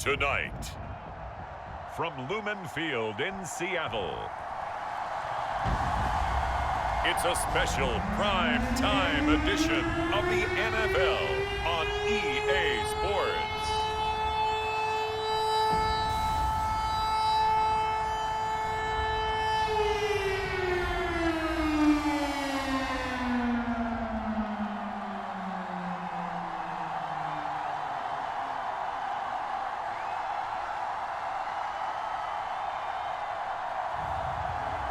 Tonight, from Lumen Field in Seattle, it's a special prime time edition of the NFL on EA Sports.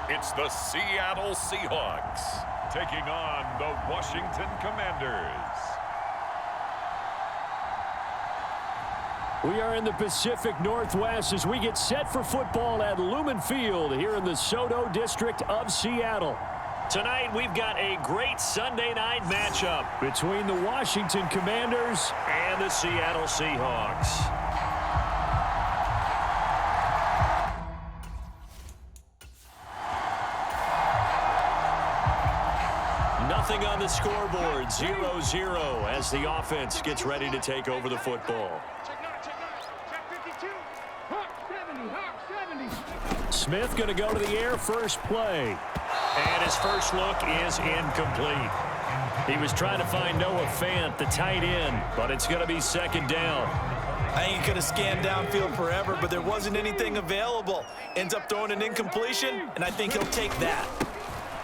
It's the Seattle Seahawks taking on the Washington Commanders. We are in the Pacific Northwest as we get set for football at Lumen Field here in the Soto District of Seattle. Tonight, we've got a great Sunday night matchup between the Washington Commanders and the Seattle Seahawks. Nothing on the scoreboard, 0-0 as the offense gets ready to take over the football. Smith going to go to the air first play. And his first look is incomplete. He was trying to find Noah Fant, the tight end, but it's going to be second down. I ain't going to scan downfield forever, but there wasn't anything available. Ends up throwing an incompletion, and I think he'll take that.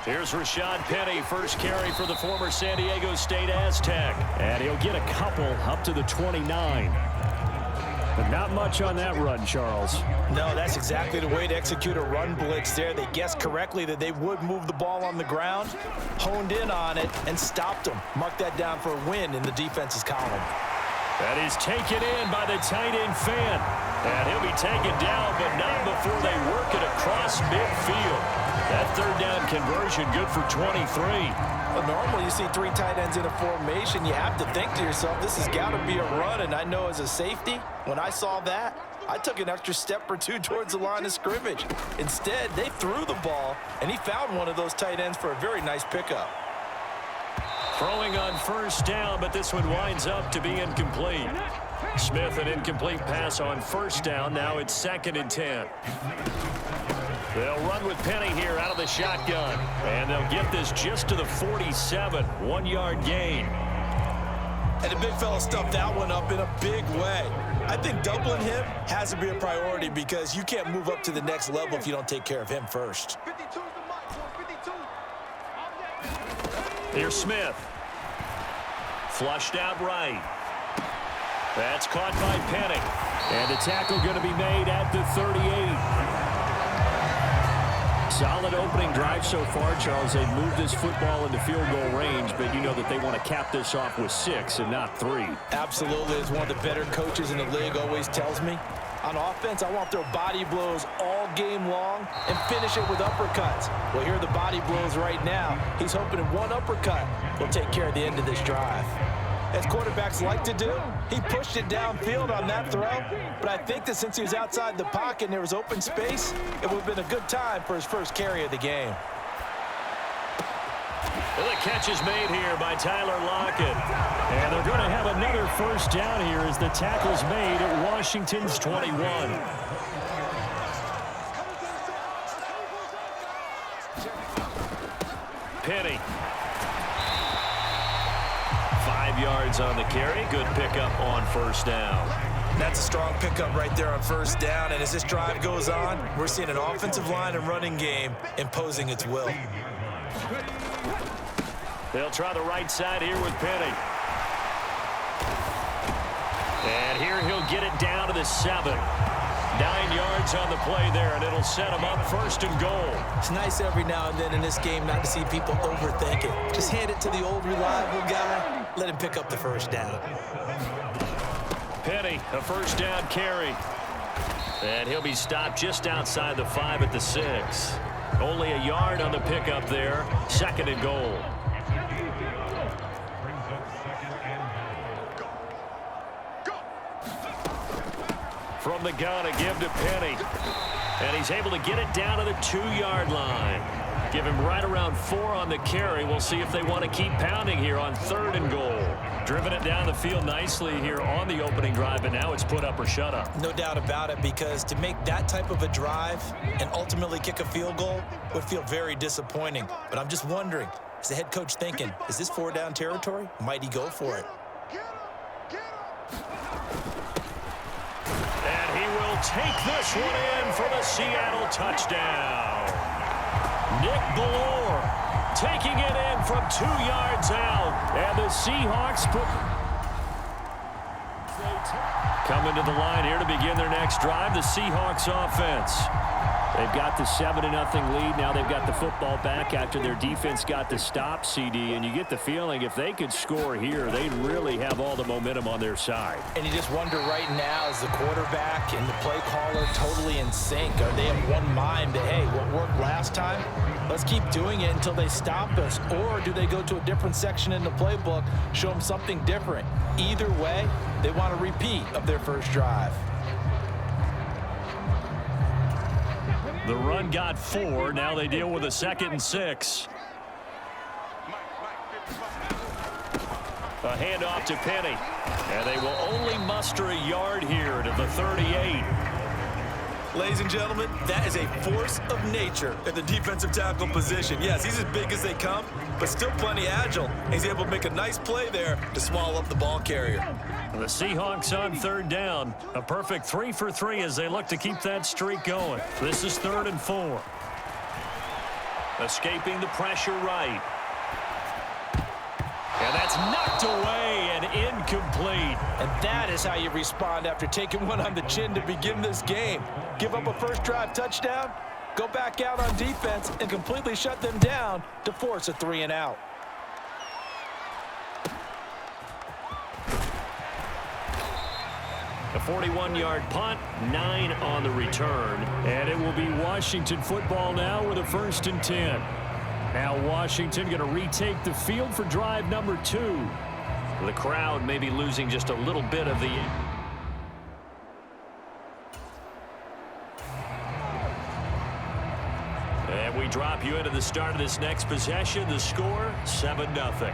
Here's Rashad Penny, first carry for the former San Diego State Aztec. And he'll get a couple up to the 29. But not much on that run, Charles. No, that's exactly the way to execute a run blitz there. They guessed correctly that they would move the ball on the ground, honed in on it, and stopped them. Mark that down for a win in the defense's column. That is taken in by the tight end Fant. And he'll be taken down, but not before they work it across midfield. That third down conversion good for 23. Well, normally you see three tight ends in a formation. You have to think to yourself, this has got to be a run. And I know as a safety, when I saw that, I took an extra step or two towards the line of scrimmage. Instead, they threw the ball, and he found one of those tight ends for a very nice pickup. Throwing on first down, but this one winds up to be incomplete. Smith, an incomplete pass on first down. Now it's 2nd and 10. They'll run with Penny here out of the shotgun. And they'll get this just to the 47. 1-yard gain. And the big fella stuffed that one up in a big way. I think doubling him has to be a priority because you can't move up to the next level if you don't take care of him first. Here's Smith. Flushed out right. That's caught by Penny. And the tackle going to be made at the 38. Solid opening drive so far, Charles. They've moved this football into field goal range, but you know that they want to cap this off with 6 and not 3. Absolutely. As one of the better coaches in the league always tells me, on offense, I want their body blows all game long and finish it with uppercuts. Well, here are the body blows right now. He's hoping in one uppercut will take care of the end of this drive. As quarterbacks like to do, he pushed it downfield on that throw, but I think that since he was outside the pocket and there was open space, it would have been a good time for his first carry of the game. Well, the catch is made here by Tyler Lockett. And they're going to have another first down here as the tackle's made at Washington's 21. Penny. 5 yards on the carry. Good pickup on first down. That's a strong pickup right there on first down. And as this drive goes on, we're seeing an offensive line and running game imposing its will. They'll try the right side here with Penny. And here he'll get it down to the 7. 9 yards on the play there, and it'll set him up 1st and goal. It's nice every now and then in this game not to see people overthink it. Just just hand it to the old reliable guy. Let him pick up the first down. Penny, a first down carry. And he'll be stopped just outside the 5 at the 6. Only a yard on the pickup there. 2nd and goal. From the gun, a give to Penny. And he's able to get it down to the 2-yard line. Give him right around 4 on the carry. We'll see if they want to keep pounding here on 3rd and goal. Driven it down the field nicely here on the opening drive, and now it's put up or shut up. No doubt about it, because to make that type of a drive and ultimately kick a field goal would feel very disappointing. But I'm just wondering, is the head coach thinking, is this 4-down territory? Might he go for it? And he will take this one in for the Seattle touchdown. Nick Ballore taking it in from 2 yards out. And the Seahawks coming to the line here to begin their next drive. The Seahawks offense. They've got the 7-0 lead. Now they've got the football back after their defense got the stop, CD. And you get the feeling if they could score here, they'd really have all the momentum on their side. And you just wonder right now, is the quarterback and the play caller totally in sync? Are they of one mind that, hey, what worked last time, let's keep doing it until they stop us? Or do they go to a different section in the playbook, show them something different? Either way, they want a repeat of their first drive. The run got 4. Now they deal with a 2nd and 6. A handoff to Penny. And they will only muster a yard here to the 38. Ladies and gentlemen, that is a force of nature at the defensive tackle position. Yes, he's as big as they come, but still plenty agile. He's able to make a nice play there to swallow up the ball carrier. The Seahawks on 3rd down. A perfect 3 for 3 as they look to keep that streak going. This is 3rd and 4. Escaping the pressure right. And that's knocked away and incomplete. And that is how you respond after taking one on the chin to begin this game. Give up a first drive touchdown, go back out on defense, and completely shut them down to force a 3-and-out. A 41-yard punt, 9 on the return. And it will be Washington football now with a 1st and 10. Now Washington going to retake the field for drive number 2. The crowd may be losing just a little bit of the... And we drop you into the start of this next possession. The score, 7-0.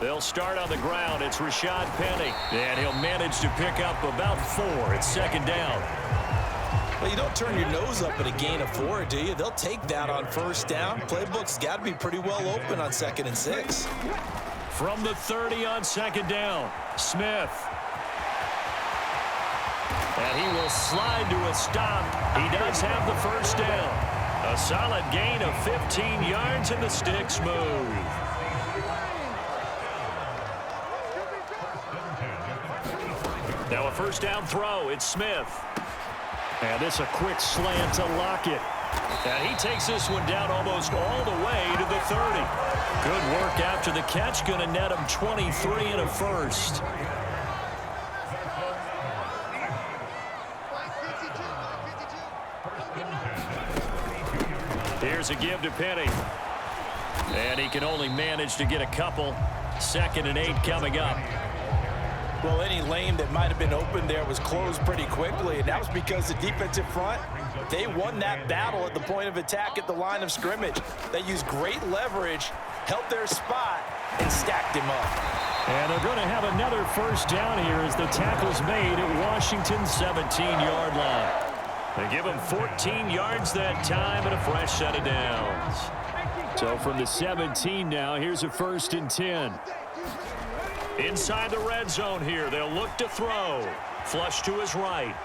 They'll start on the ground. It's Rashad Penny. And he'll manage to pick up about 4. It's 2nd down. Well, you don't turn your nose up at a gain of 4, do you? They'll take that on 1st down. Playbook's got to be pretty well open on 2nd and 6. From the 30 on 2nd down, Smith. And he will slide to a stop. He does have the 1st down. A solid gain of 15 yards, and the sticks move. Now a 1st down throw. It's Smith. And this a quick slant to Lockett. And he takes this one down almost all the way to the 30. Good work after the catch. Going to net him 23 and a 1st. Here's a give to Penny. And he can only manage to get a couple. 2nd and 8 coming up. Well, any lane that might have been open there was closed pretty quickly, and that was because the defensive front, they won that battle at the point of attack at the line of scrimmage. They used great leverage, held their spot, and stacked him up. And they're going to have another 1st down here as the tackle's made at Washington's 17-yard line. They give him 14 yards that time and a fresh set of downs. So from the 17 now, here's a 1st and 10. Inside the red zone here, they'll look to throw. Flush to his right.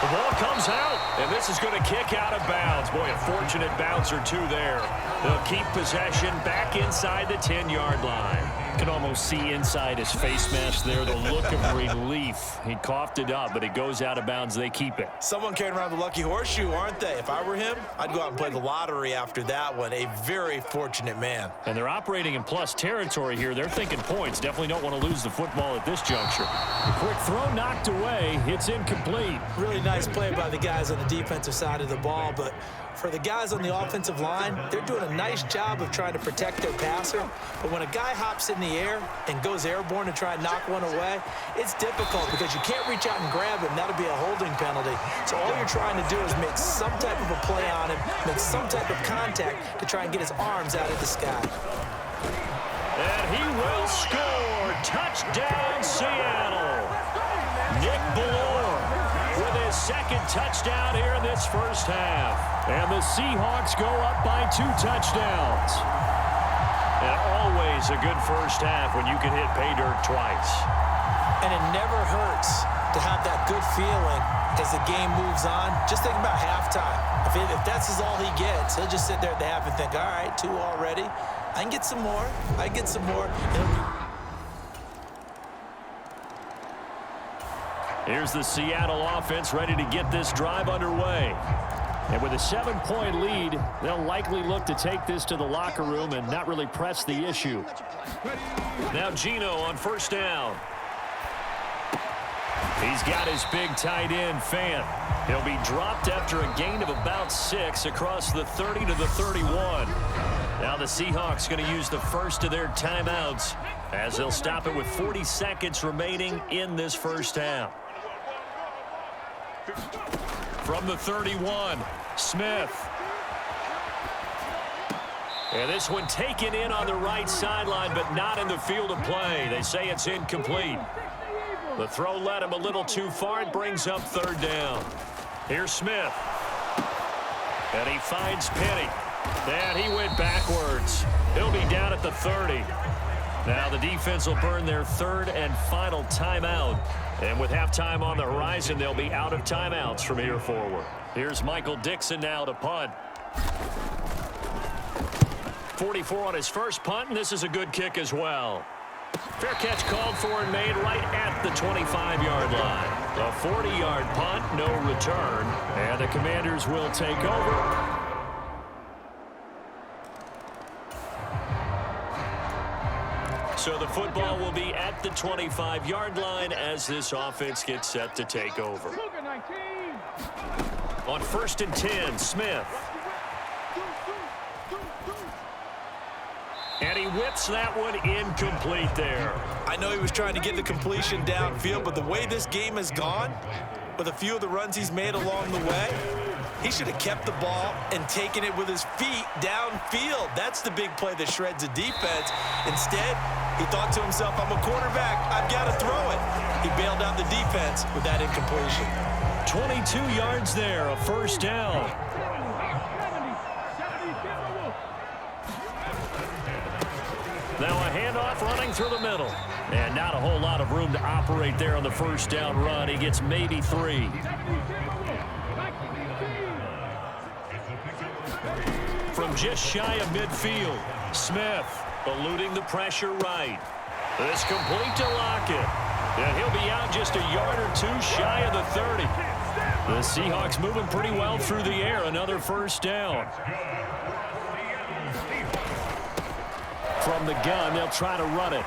The ball comes out, and this is going to kick out of bounds. Boy, a fortunate bounce or 2 there. They'll keep possession back inside the 10-yard line. You can almost see inside his face mask there the look of relief. He coughed it up, but it goes out of bounds. They keep it. Someone carrying around the lucky horseshoe, aren't they? If I were him, I'd go out and play the lottery after that one. A very fortunate man. And they're operating in plus territory here. They're thinking points. Definitely don't want to lose the football at this juncture. A quick throw knocked away. It's incomplete. Really nice play by the guys on the defensive side of the ball, but for the guys on the offensive line, they're doing a nice job of trying to protect their passer. But when a guy hops in the air and goes airborne to try and knock one away, it's difficult because you can't reach out and grab him. That'll be a holding penalty. So all you're trying to do is make some type of a play on him, make some type of contact to try and get his arms out of the sky. And he will score. Touchdown, Seattle. Nick Ballore with his second touchdown here in this first half. And the Seahawks go up by 2 touchdowns. And always a good first half when you can hit pay dirt twice. And it never hurts to have that good feeling as the game moves on. Just think about halftime. If that's all he gets, he'll just sit there at the half and think, all right, 2 already. I can get some more. I can get some more. Here's the Seattle offense ready to get this drive underway. And with a 7-point lead, they'll likely look to take this to the locker room and not really press the issue. Now Geno on first down. He's got his big tight end, Fant. He'll be dropped after a gain of about 6 across the 30 to the 31. Now the Seahawks going to use the first of their timeouts as they'll stop it with 40 seconds remaining in this first half. From the 31, Smith. And this one taken in on the right sideline, but not in the field of play. They say it's incomplete. The throw led him a little too far. It brings up 3rd down. Here's Smith. And he finds Penny. And he went backwards. He'll be down at the 30. Now the defense will burn their 3rd and final timeout. And with halftime on the horizon, they'll be out of timeouts from here forward. Here's Michael Dixon now to punt. 44 on his first punt, and this is a good kick as well. Fair catch called for and made right at the 25-yard line. A 40-yard punt, no return, and the Commanders will take over. So the football will be at the 25-yard line as this offense gets set to take over. On 1st and 10, Smith. And he whips that one incomplete there. I know he was trying to get the completion downfield, but the way this game has gone, with a few of the runs he's made along the way, he should have kept the ball and taken it with his feet downfield. That's the big play that shreds the defense. Instead, he thought to himself, I'm a quarterback. I've got to throw it. He bailed out the defense with that incompletion. 22 yards there, a 1st down. Now a handoff running through the middle. And not a whole lot of room to operate there on the 1st down run. He gets maybe 3. From just shy of midfield, Smith eluding the pressure right. This complete to Lockett. And he'll be out just a yard or 2 shy of the 30. The Seahawks moving pretty well through the air. Another 1st down. From the gun, they'll try to run it.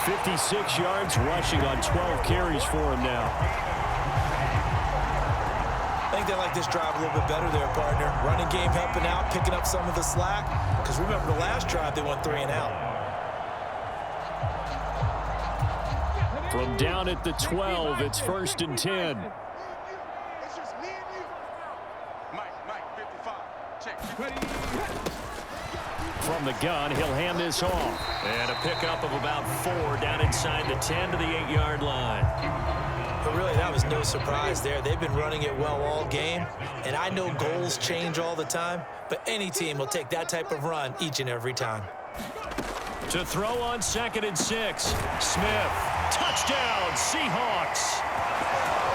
56 yards rushing on 12 carries for him now. I think they like this drive a little bit better there, partner. Running game helping out, picking up some of the slack. Because remember the last drive, they went 3 and out. From down at the 12, it's 1st and 10. From the gun, he'll hand this off. And a pickup of about 4 down inside the 10 to the 8-yard line. But really, that was no surprise there. They've been running it well all game. And I know goals change all the time, but any team will take that type of run each and every time. To throw on 2nd and 6, Smith. Touchdown, Seahawks.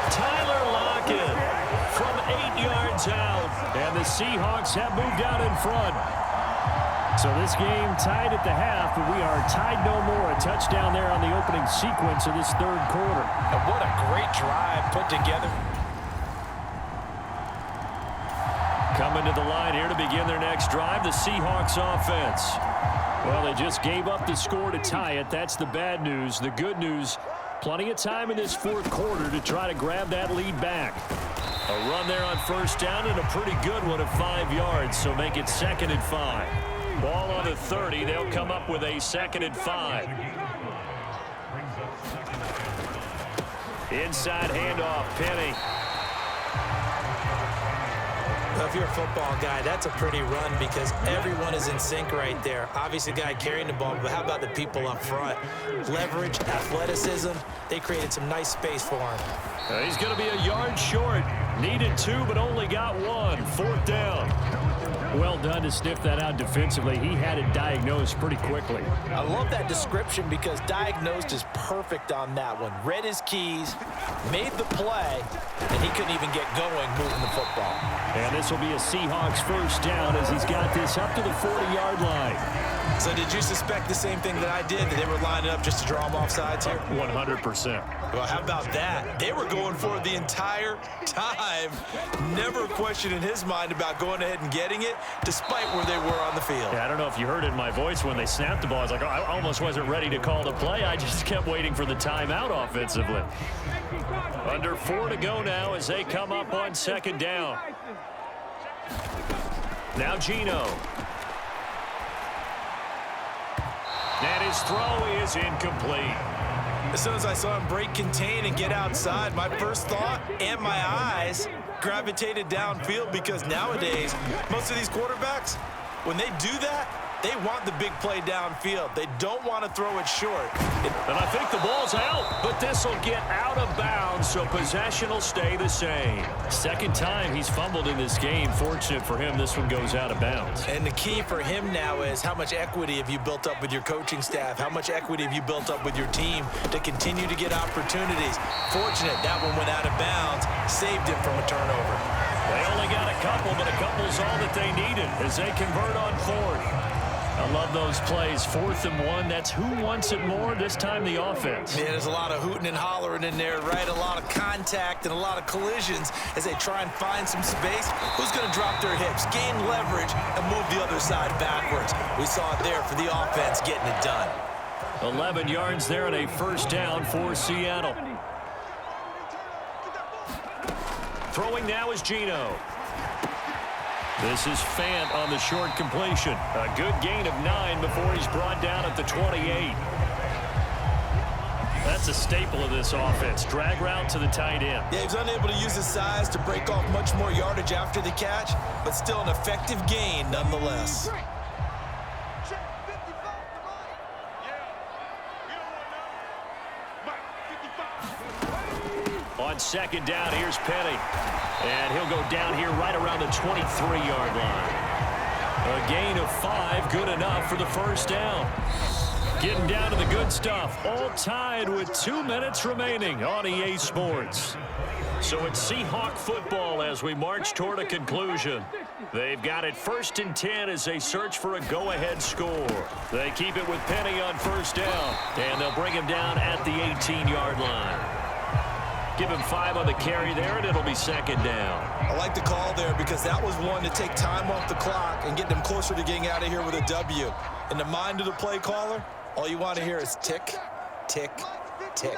Tyler Lockett from 8 yards out. And the Seahawks have moved out in front. So this game tied at the half, but we are tied no more. A touchdown there on the opening sequence of this third quarter. And what a great drive put together. Coming to the line here to begin their next drive, the Seahawks offense. Well, they just gave up the score to tie it. That's the bad news. The good news, plenty of time in this fourth quarter to try to grab that lead back. A run there on first down and a pretty good one of 5 yards, so make it 2nd and 5. Ball on the 30. They'll come up with a 2nd and 5. Inside handoff, Penny. Well, if you're a football guy, that's a pretty run because everyone is in sync right there. Obviously, the guy carrying the ball, but how about the people up front? Leverage, athleticism, they created some nice space for him. He's going to be a yard short. Needed 2, but only got 1. 4th down. Well done to sniff that out defensively. He had it diagnosed pretty quickly. I love that description because diagnosed is perfect on that one. Read his keys, made the play, and he couldn't even get going moving the football. And this will be a Seahawks first down as he's got this up to the 40-yard line. So did you suspect the same thing that I did, that they were lining up just to draw him off sides here? 100%. Well, how about that? They were going for it the entire time. Never a question in his mind about going ahead and getting it, despite where they were on the field. Yeah, I don't know if you heard it in my voice when they snapped the ball. I was like, oh, I almost wasn't ready to call the play. I just kept waiting for the timeout offensively. Under 4 to go now as they come up on 2nd down. Now Gino. And his throw is incomplete. As soon as I saw him break contain and get outside, my first thought and my eyes gravitated downfield because nowadays, most of these quarterbacks, when they do that, they want the big play downfield. They don't want to throw it short. And I think the ball's out, but this will get out of bounds, so possession will stay the same. 2nd time he's fumbled in this game. Fortunate for him, this one goes out of bounds. And the key for him now is how much equity have you built up with your coaching staff? How much equity have you built up with your team to continue to get opportunities? Fortunate that one went out of bounds, saved him from a turnover. They only got a couple, but a couple's all that they needed as they convert on 4th. I love those plays. 4th and 1. That's who wants it more. This time the offense. Yeah, there's a lot of hooting and hollering in there, right? A lot of contact and a lot of collisions as they try and find some space. Who's going to drop their hips, gain leverage, and move the other side backwards? We saw it there for the offense getting it done. 11 yards there and a first down for Seattle. Throwing now is Gino. This is Fant on the short completion. A good gain of 9 before he's brought down at the 28. That's a staple of this offense. Drag route to the tight end. Yeah, he's unable to use his size to break off much more yardage after the catch, but still an effective gain nonetheless. On 2nd down, here's Penny. And he'll go down here right around the 23-yard line. A gain of 5, good enough for the first down. Getting down to the good stuff. All tied with 2 minutes remaining on EA Sports. So it's Seahawk football as we march toward a conclusion. They've got it 1st and 10 as they search for a go-ahead score. They keep it with Penny on first down, and they'll bring him down at the 18-yard line. Give him 5 on the carry there, and it'll be 2nd down. I like the call there because that was one to take time off the clock and get them closer to getting out of here with a W. In the mind of the play caller, all you want to hear is tick, tick, tick.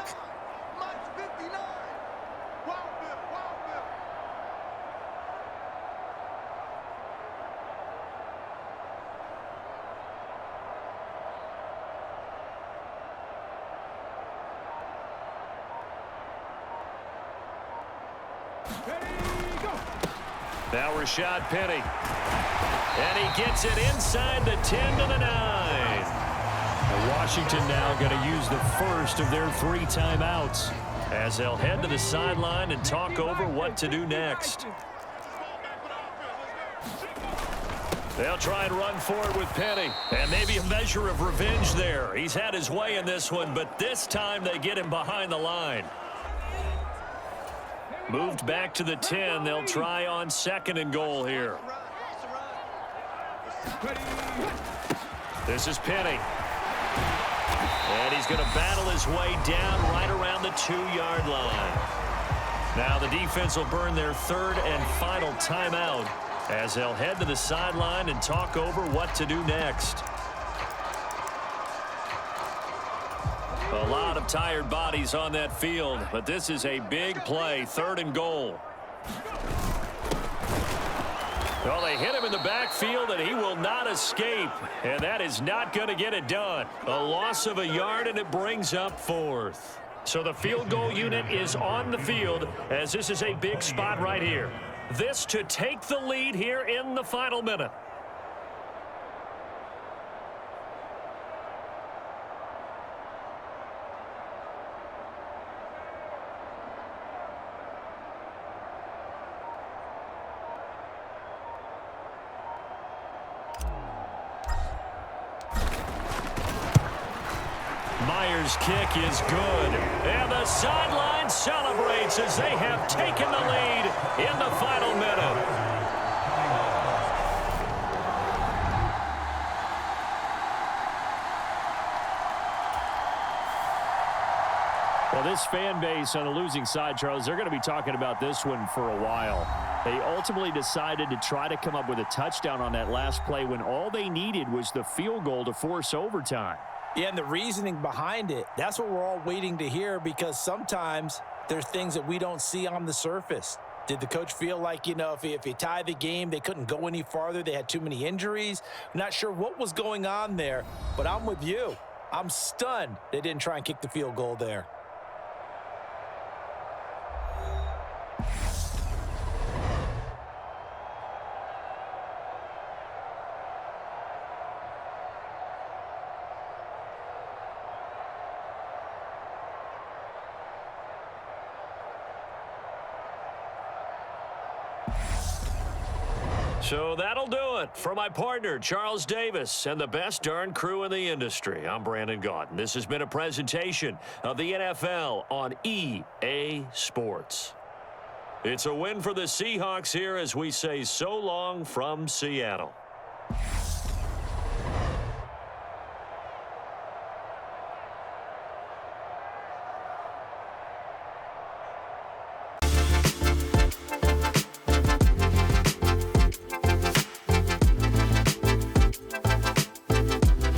Now Rashad Penny. And he gets it inside the 10 to the 9. Washington now going to use the first of their 3 timeouts as they'll head to the sideline and talk over what to do next. They'll try and run for it with Penny. And maybe a measure of revenge there. He's had his way in this one, but this time they get him behind the line. Moved back to the 10. They'll try on 2nd and goal here. This is Penny. And he's going to battle his way down right around the 2-yard line. Now the defense will burn their third and final timeout as they'll head to the sideline and talk over what to do next. A lot of tired bodies on that field, but this is a big play, 3rd and goal. Well, they hit him in the backfield, and he will not escape. And that is not going to get it done. A loss of a yard, and it brings up 4th. So the field goal unit is on the field, as this is a big spot right here. This to take the lead here in the final minute. Myers' kick is good. And the sideline celebrates as they have taken the lead in the final minute. Well, this fan base on a losing side, Charles, they're going to be talking about this one for a while. They ultimately decided to try to come up with a touchdown on that last play when all they needed was the field goal to force overtime. Yeah, and the reasoning behind it, that's what we're all waiting to hear, because sometimes there's things that we don't see on the surface. Did the coach feel like, if he tied the game, they couldn't go any farther, they had too many injuries? I'm not sure what was going on there, but I'm with you. I'm stunned they didn't try and kick the field goal there. So that'll do it for my partner, Charles Davis, and the best darn crew in the industry. I'm Brandon Gaudin. This has been a presentation of the NFL on EA Sports. It's a win for the Seahawks here as we say so long from Seattle.